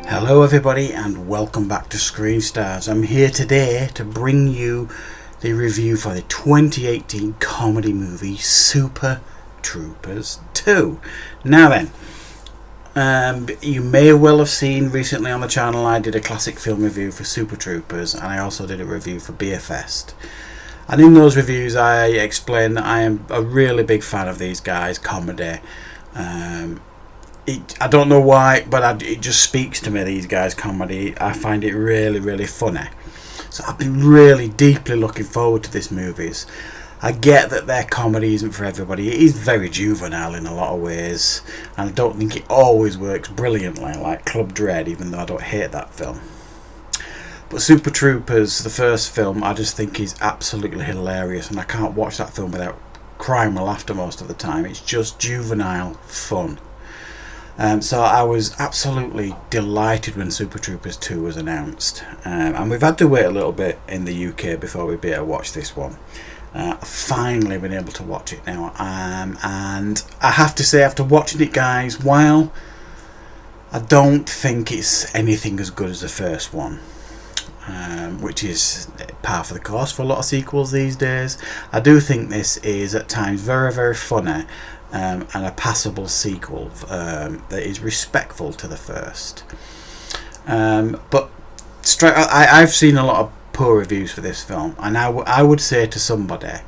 Hello everybody and welcome back to Screen Stars. I'm here today to bring you the review for the 2018 comedy movie Super Troopers 2. Now then, you may well have seen recently on the channel I did a classic film review for Super Troopers, and I also did a review for Beerfest. And in those reviews I explained that I am a really big fan of these guys' comedy. I don't know why, but it just speaks to me, these guys' comedy. I find it really, really funny. So I've been really deeply looking forward to this movies. I get that their comedy isn't for everybody. It is very juvenile in a lot of ways, and I don't think it always works brilliantly, like Club Dread, even though I don't hate that film. But Super Troopers, the first film, I just think is absolutely hilarious, and I can't watch that film without crying with laughter most of the time. It's just juvenile fun. So I was absolutely delighted when Super Troopers 2 was announced, and we've had to wait a little bit in the UK before we'd be able to watch this one. I've finally been able to watch it now, and I have to say, after watching it, guys, while I don't think it's anything as good as the first one, which is par for the course for a lot of sequels these days, I do think this is at times very, very funny. And a passable sequel that is respectful to the first. But I've seen a lot of poor reviews for this film, and I would say to somebody,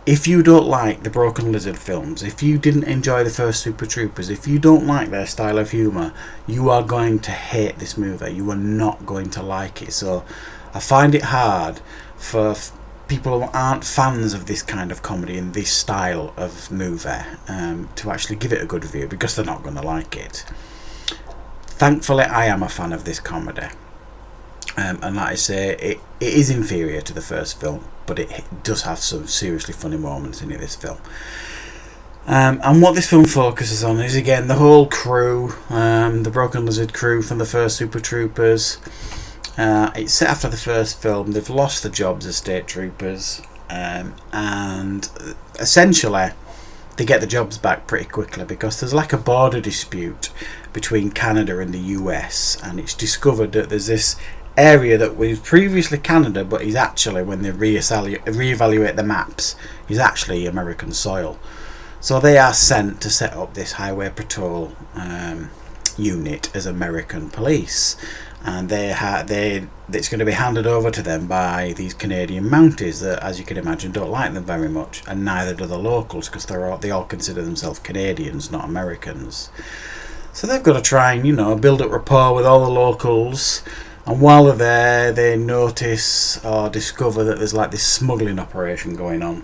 if you don't like the Broken Lizard films, if you didn't enjoy the first Super Troopers, if you don't like their style of humour, you are going to hate this movie. You are not going to like it. So I find it hard for people who aren't fans of this kind of comedy and this style of movie to actually give it a good review, because they're not going to like it. Thankfully, I am a fan of this comedy, and like I say, it is inferior to the first film, but it does have some seriously funny moments in it, this film. And what this film focuses on is, again, the whole crew, the Broken Lizard crew from the first Super Troopers. It's set after the first film. They've lost the jobs as state troopers, and essentially they get the jobs back pretty quickly, because there's like a border dispute between Canada and the US, and it's discovered that there's this area that was previously Canada, but is actually, when they reevaluate the maps, is actually American soil. So they are sent to set up this highway patrol unit as American police, and it's going to be handed over to them by these Canadian Mounties that, as you can imagine, don't like them very much, and neither do the locals, because they all consider themselves Canadians, not Americans. So they've got to try and build up rapport with all the locals, and while they're there, they notice or discover that there's like this smuggling operation going on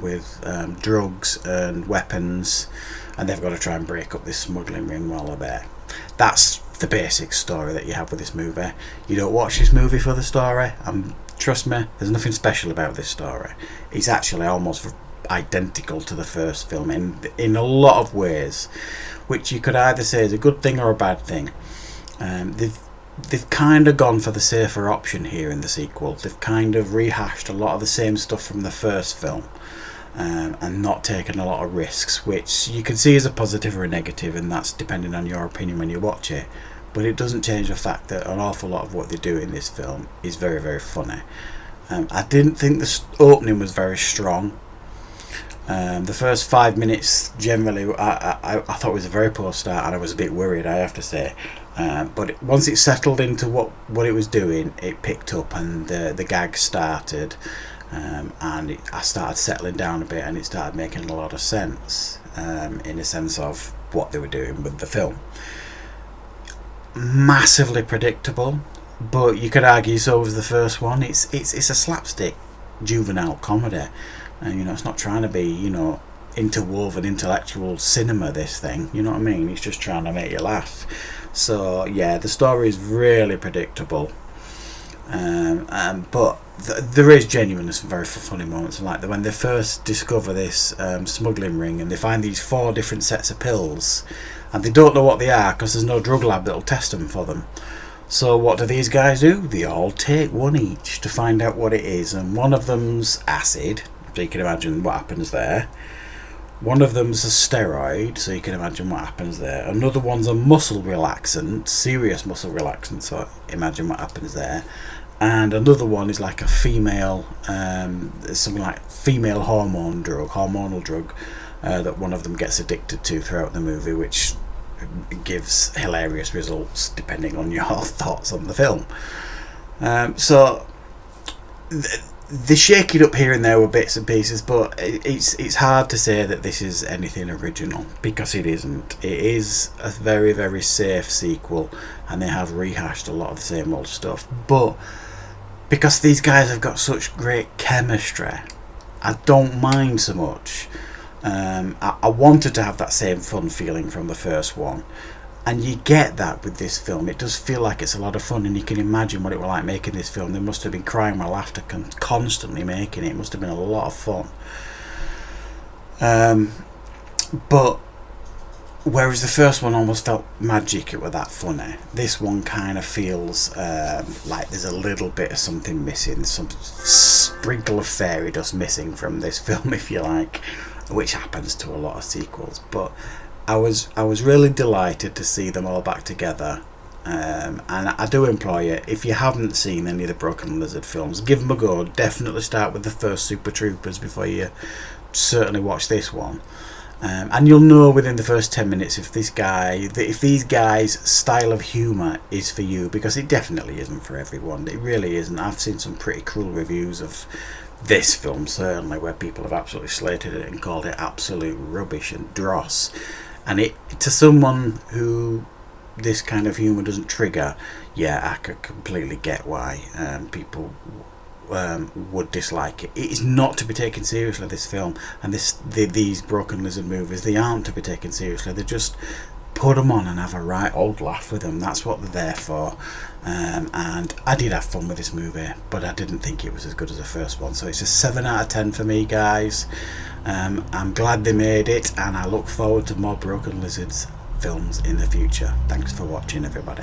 with drugs and weapons, and they've got to try and break up this smuggling ring while they're there. That's the basic story that you have with this movie. You don't watch this movie for the story, and trust me, there's nothing special about this story. It's actually almost identical to the first film in a lot of ways, which you could either say is a good thing or a bad thing. They've kind of gone for the safer option here in the sequel. They've kind of rehashed a lot of the same stuff from the first film, and not taken a lot of risks, which you can see as a positive or a negative, and that's depending on your opinion when you watch it. But it doesn't change the fact that an awful lot of what they do in this film is very, very funny. I didn't think the opening was very strong. The first 5 minutes generally I thought was a very poor start, and I was a bit worried, I have to say. But once it settled into what it was doing, it picked up, and the gag started. I started settling down a bit, and it started making a lot of sense, in the sense of what they were doing with the film. Massively predictable, but you could argue so was the first one. It's a slapstick juvenile comedy, and it's not trying to be interwoven intellectual cinema, this thing, you know what I mean? It's just trying to make you laugh. So yeah, the story is really predictable, but there is genuineness and very funny moments, like when they first discover this smuggling ring, and they find these 4 different sets of pills, and they don't know what they are because there's no drug lab that'll test them for them. So what do these guys do? They all take one each to find out what it is, and one of them's acid, so you can imagine what happens there. One of them's a steroid, so you can imagine what happens there. Another one's a muscle relaxant, serious muscle relaxant, so imagine what happens there. And another one is like a female, something like female hormonal drug, that one of them gets addicted to throughout the movie, which gives hilarious results depending on your thoughts on the film. So they shake it up here and there with bits and pieces, but it's hard to say that this is anything original, because it isn't. It is a very, very safe sequel, and they have rehashed a lot of the same old stuff. But because these guys have got such great chemistry, I don't mind so much. I wanted to have that same fun feeling from the first one, and you get that with this film. It does feel like it's a lot of fun, and you can imagine what it was like making this film. They must have been crying with laughter constantly making it. It must have been a lot of fun. But whereas the first one almost felt magic, it was that funny, this one kind of feels like there's a little bit of something missing, some sprinkle of fairy dust missing from this film, if you like, which happens to a lot of sequels. But I was really delighted to see them all back together, and I do implore you, if you haven't seen any of the Broken Lizard films, give them a go. Definitely start with the first Super Troopers before you certainly watch this one, and you'll know within the first 10 minutes if these guys' style of humour is for you, because it definitely isn't for everyone. It really isn't. I've seen some pretty cruel reviews of this film, certainly, where people have absolutely slated it and called it absolute rubbish and dross. And it, to someone who this kind of humour doesn't trigger, yeah, I could completely get why people would dislike it. It is not to be taken seriously, this film, and these Broken Lizard movies. They aren't to be taken seriously. They just put them on and have a right old laugh with them. That's what they're there for. And I did have fun with this movie, but I didn't think it was as good as the first one. So it's a 7 out of 10 for me, guys. I'm glad they made it, and I look forward to more Broken Lizards films in the future. Thanks for watching, everybody.